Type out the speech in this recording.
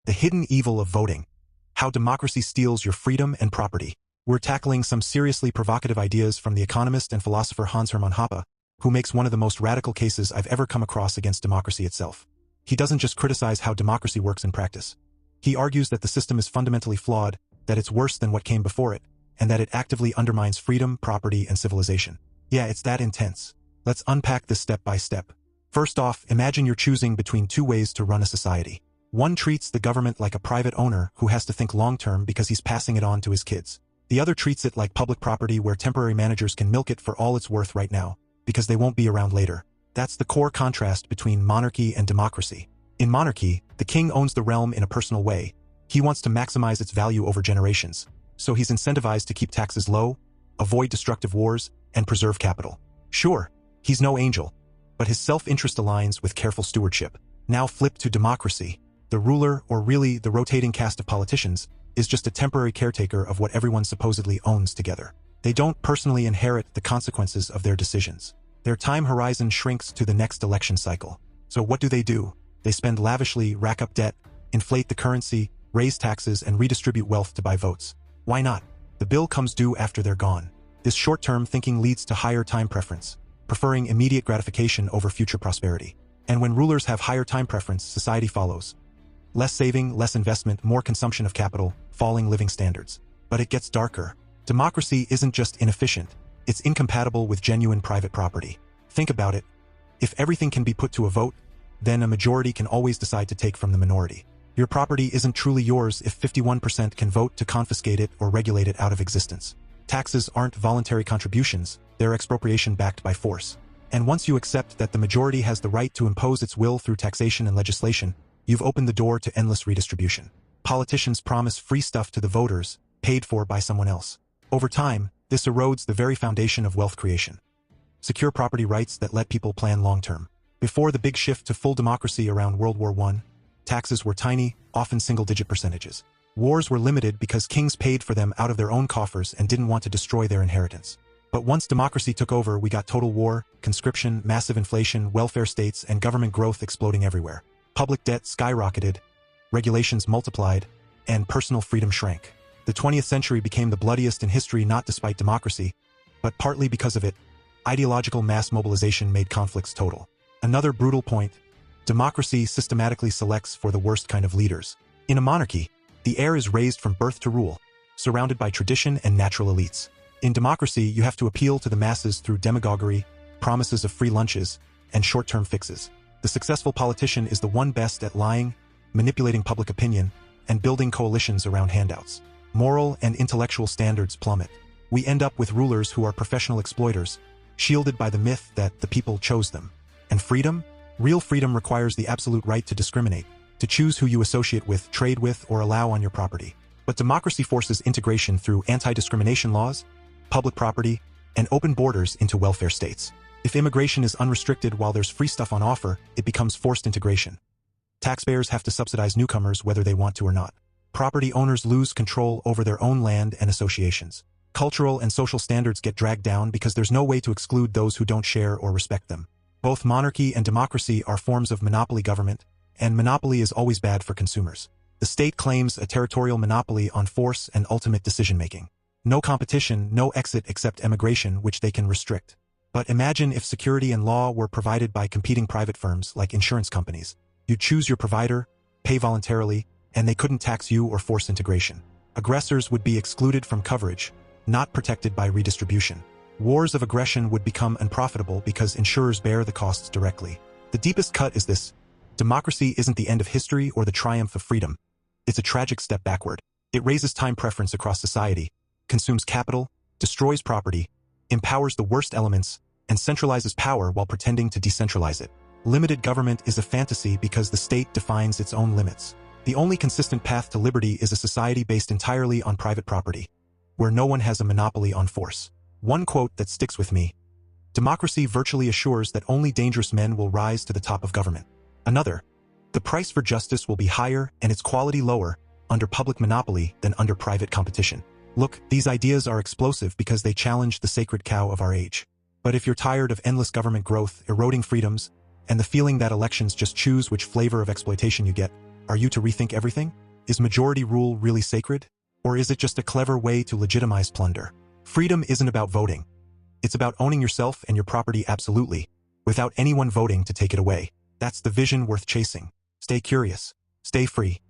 The hidden evil of voting. How democracy steals your freedom and property. We're tackling some seriously provocative ideas from the economist and philosopher Hans-Hermann Hoppe, who makes one of the most radical cases I've ever come across against democracy itself. He doesn't just criticize how democracy works in practice. He argues that the system is fundamentally flawed, that it's worse than what came before it, and that it actively undermines freedom, property, and civilization. Yeah, it's that intense. Let's unpack this step by step. First off, imagine you're choosing between two ways to run a society. One treats the government like a private owner who has to think long-term because he's passing it on to his kids. The other treats it like public property where temporary managers can milk it for all it's worth right now, because they won't be around later. That's the core contrast between monarchy and democracy. In monarchy, the king owns the realm in a personal way. He wants to maximize its value over generations, so he's incentivized to keep taxes low, avoid destructive wars, and preserve capital. Sure, he's no angel, but his self-interest aligns with careful stewardship. Now flip to democracy. The ruler, or really the rotating cast of politicians, is just a temporary caretaker of what everyone supposedly owns together. They don't personally inherit the consequences of their decisions. Their time horizon shrinks to the next election cycle. So what do? They spend lavishly, rack up debt, inflate the currency, raise taxes, and redistribute wealth to buy votes. Why not? The bill comes due after they're gone. This short-term thinking leads to higher time preference, preferring immediate gratification over future prosperity. And when rulers have higher time preference, society follows. Less saving, less investment, more consumption of capital, falling living standards. But it gets darker. Democracy isn't just inefficient, it's incompatible with genuine private property. Think about it. If everything can be put to a vote, then a majority can always decide to take from the minority. Your property isn't truly yours if 51% can vote to confiscate it or regulate it out of existence. Taxes aren't voluntary contributions, they're expropriation backed by force. And once you accept that the majority has the right to impose its will through taxation and legislation, you've opened the door to endless redistribution. Politicians promise free stuff to the voters, paid for by someone else. Over time, this erodes the very foundation of wealth creation. Secure property rights that let people plan long-term. Before the big shift to full democracy around World War I, taxes were tiny, often single-digit percentages. Wars were limited because kings paid for them out of their own coffers and didn't want to destroy their inheritance. But once democracy took over, we got total war, conscription, massive inflation, welfare states, and government growth exploding everywhere. Public debt skyrocketed, regulations multiplied, and personal freedom shrank. The 20th century became the bloodiest in history not despite democracy, but partly because of it. Ideological mass mobilization made conflicts total. Another brutal point, democracy systematically selects for the worst kind of leaders. In a monarchy, the heir is raised from birth to rule, surrounded by tradition and natural elites. In democracy, you have to appeal to the masses through demagoguery, promises of free lunches, and short-term fixes. The successful politician is the one best at lying, manipulating public opinion, and building coalitions around handouts. Moral and intellectual standards plummet. We end up with rulers who are professional exploiters, shielded by the myth that the people chose them. And freedom? Real freedom requires the absolute right to discriminate, to choose who you associate with, trade with, or allow on your property. But democracy forces integration through anti-discrimination laws, public property, and open borders into welfare states. If immigration is unrestricted while there's free stuff on offer, it becomes forced integration. Taxpayers have to subsidize newcomers whether they want to or not. Property owners lose control over their own land and associations. Cultural and social standards get dragged down because there's no way to exclude those who don't share or respect them. Both monarchy and democracy are forms of monopoly government, and monopoly is always bad for consumers. The state claims a territorial monopoly on force and ultimate decision-making. No competition, no exit except emigration, which they can restrict. But imagine if security and law were provided by competing private firms like insurance companies. You'd choose your provider, pay voluntarily, and they couldn't tax you or force integration. Aggressors would be excluded from coverage, not protected by redistribution. Wars of aggression would become unprofitable because insurers bear the costs directly. The deepest cut is this: democracy isn't the end of history or the triumph of freedom. It's a tragic step backward. It raises time preference across society, consumes capital, destroys property, empowers the worst elements, and centralizes power while pretending to decentralize it. Limited government is a fantasy because the state defines its own limits. The only consistent path to liberty is a society based entirely on private property, where no one has a monopoly on force. One quote that sticks with me: democracy virtually assures that only dangerous men will rise to the top of government. Another: the price for justice will be higher and its quality lower under public monopoly than under private competition. Look, these ideas are explosive because they challenge the sacred cow of our age. But if you're tired of endless government growth, eroding freedoms, and the feeling that elections just choose which flavor of exploitation you get, Are you to rethink everything? Is majority rule really sacred? Or is it just a clever way to legitimize plunder? Freedom isn't about voting. It's about owning yourself and your property absolutely, without anyone voting to take it away. That's the vision worth chasing. Stay curious. Stay free.